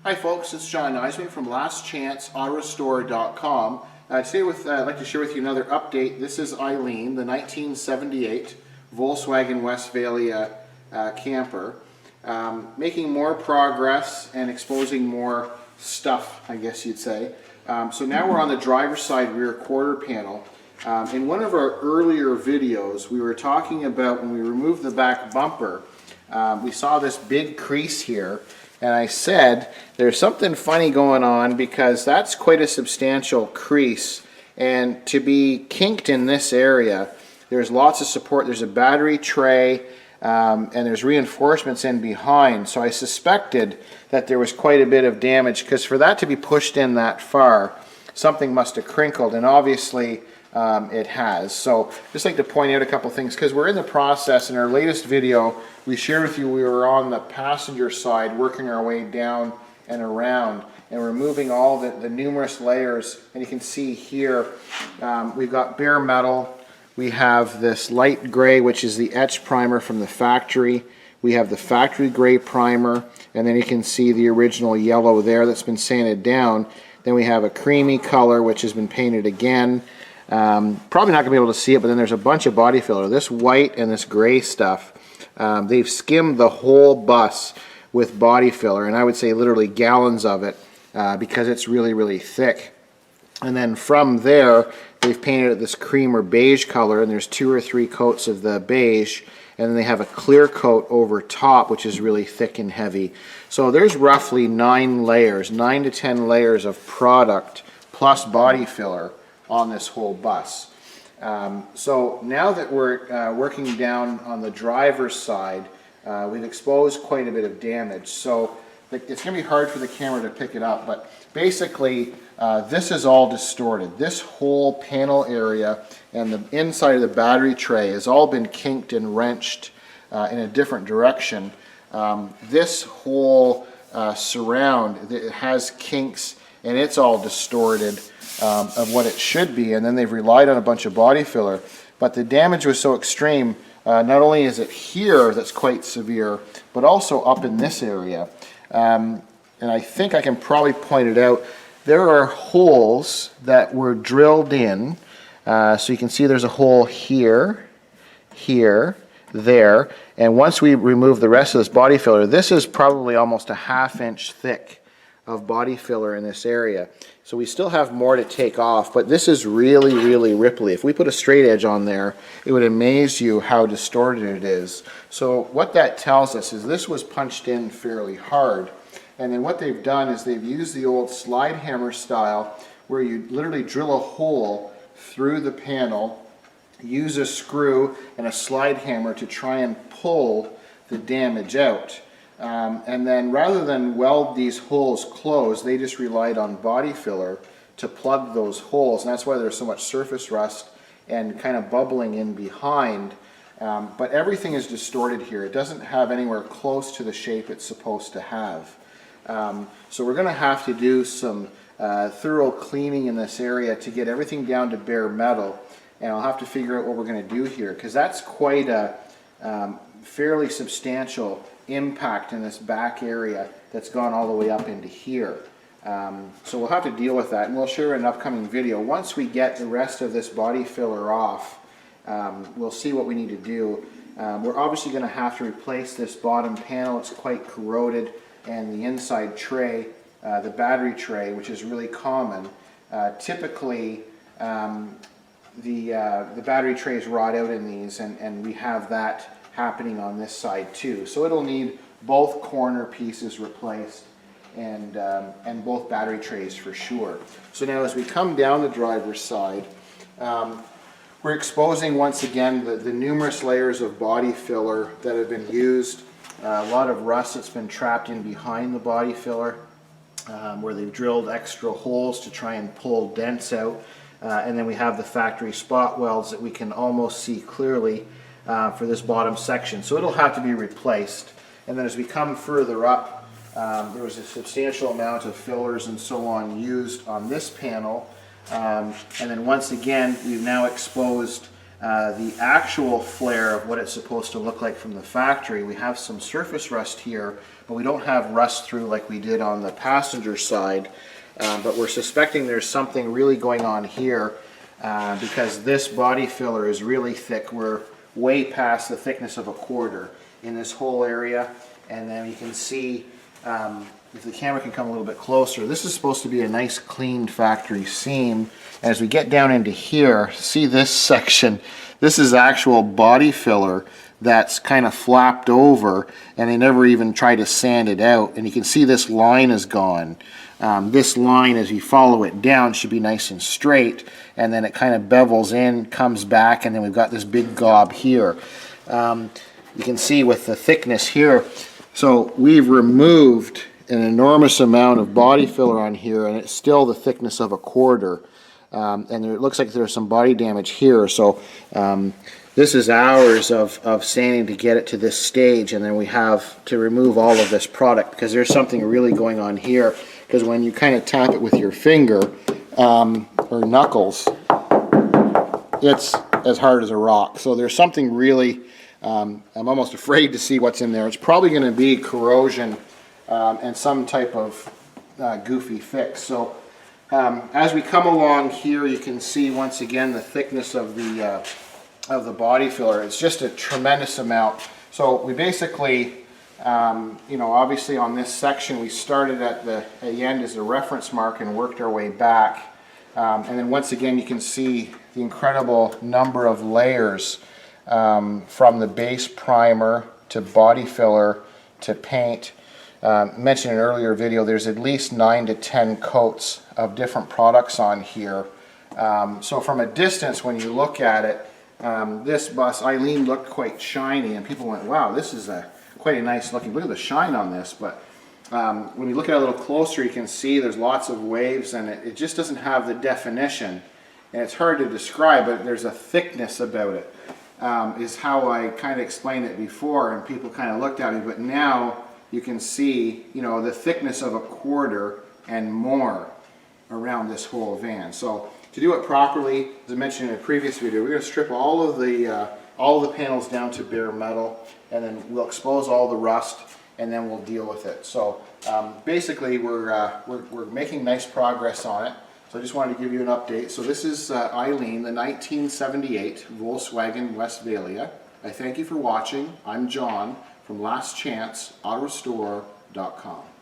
Hi folks, it's John Nizman from lastchanceautorestore.com. Today I'd like to share with you another update. This is Eileen, the 1978 Volkswagen Westfalia camper. Making more progress and exposing more stuff, I guess you'd say. So now we're on the driver's side rear quarter panel. In one of our earlier videos, we were talking about when we removed the back bumper, we saw this big crease here. And I said, there's something funny going on because that's quite a substantial crease. And to be kinked in this area, there's lots of support. There's a battery tray and there's reinforcements in behind. So I suspected that there was quite a bit of damage because for that to be pushed in that far, something must have crinkled. And obviously it has. So just like to point out a couple things because we're in the process. In our latest video, we shared with you we were on the passenger side working our way down and around and removing all the numerous layers. And you can see here we've got bare metal. We have this light gray, which is the etch primer from the factory. We have the factory gray primer, and then you can see the original yellow there that's been sanded down. Then we have a creamy color, which has been painted again. Probably not going to be able to see it, but then there's a bunch of body filler. This white and this gray stuff, they've skimmed the whole bus with body filler, and I would say literally gallons of it because it's really, really thick. And then from there, they've painted it this cream or beige color, and there's 2 or 3 coats of the beige, and then they have a clear coat over top, which is really thick and heavy. So there's roughly 9 layers, 9 to 10 layers of product plus body filler on this whole bus. So now that we're working down on the driver's side, we've exposed quite a bit of damage. So it's going to be hard for the camera to pick it up, but basically this is all distorted. This whole panel area and the inside of the battery tray has all been kinked and wrenched in a different direction. This whole surround, it has kinks and it's all distorted of what it should be, and then they've relied on a bunch of body filler. But the damage was so extreme, not only is it here that's quite severe, but also up in this area. And I think I can probably point it out. There are holes that were drilled in. So you can see there's a hole here, here, there. And once we remove the rest of this body filler, this is probably almost a ½ inch thick of body filler in this area. So we still have more to take off, but this is really, really ripply. If we put a straight edge on there, it would amaze you how distorted it is. So what that tells us is this was punched in fairly hard. And then what they've done is they've used the old slide hammer style where you literally drill a hole through the panel, use a screw and a slide hammer to try and pull the damage out. And then rather than weld these holes closed, they just relied on body filler to plug those holes, and that's why there's so much surface rust and kind of bubbling in behind. But everything is distorted here. It doesn't have anywhere close to the shape it's supposed to have. So we're going to have to do some thorough cleaning in this area to get everything down to bare metal, and I'll have to figure out what we're going to do here because that's quite a fairly substantial impact in this back area that's gone all the way up into here. So we'll have to deal with that, and we'll share an upcoming video. Once we get the rest of this body filler off, we'll see what we need to do. We're obviously going to have to replace this bottom panel. It's quite corroded, and the inside tray, the battery tray, which is really common. Typically the battery trays rot out in these, and we have that happening on this side too. So it'll need both corner pieces replaced and both battery trays for sure. So now as we come down the driver's side, we're exposing once again the numerous layers of body filler that have been used. A lot of rust that's been trapped in behind the body filler where they've drilled extra holes to try and pull dents out. And then we have the factory spot welds that we can almost see clearly for this bottom section. So it'll have to be replaced. And then as we come further up, there was a substantial amount of fillers and so on used on this panel. And then once again, we've now exposed the actual flare of what it's supposed to look like from the factory. We have some surface rust here, but we don't have rust through like we did on the passenger side. But we're suspecting there's something really going on here because this body filler is really thick. We're way past the thickness of a quarter in this whole area. And then you can see, if the camera can come a little bit closer, this is supposed to be a nice cleaned factory seam. As we get down into here, see this section, this is actual body filler that's kind of flapped over, and they never even try to sand it out. And you can see this line is gone. This line, as you follow it down, should be nice and straight, and then it kind of bevels in, comes back, and then we've got this big gob here. You can see with the thickness here, so we've removed an enormous amount of body filler on here, and it's still the thickness of a quarter. And it looks like there's some body damage here, so this is hours of sanding to get it to this stage, and then we have to remove all of this product because there's something really going on here. Because when you kind of tap it with your finger or knuckles, it's as hard as a rock. So there's something really, I'm almost afraid to see what's in there. It's probably going to be corrosion and some type of goofy fix. So as we come along here, you can see once again the thickness of the body filler. It's just a tremendous amount. So we basically, you know, obviously on this section we started at the end as a reference mark and worked our way back. And then once again you can see the incredible number of layers from the base primer to body filler to paint. Mentioned in an earlier video, there's at least 9 to 10 coats of different products on here. So from a distance, when you look at it, this bus, Eileen, looked quite shiny, and people went, wow, this is quite a nice looking, look at the shine on this. But when you look at it a little closer, you can see there's lots of waves, and it just doesn't have the definition. And it's hard to describe, but there's a thickness about it, is how I kind of explained it before, and people kind of looked at me. But now you can see, you know, the thickness of a quarter and more around this whole van. So to do it properly, as I mentioned in a previous video, we're going to strip all of the panels down to bare metal, and then we'll expose all the rust, and then we'll deal with it. So basically, we're making nice progress on it. So I just wanted to give you an update. So this is Eileen, the 1978 Volkswagen Westfalia. I thank you for watching. I'm John from lastchanceautorestore.com.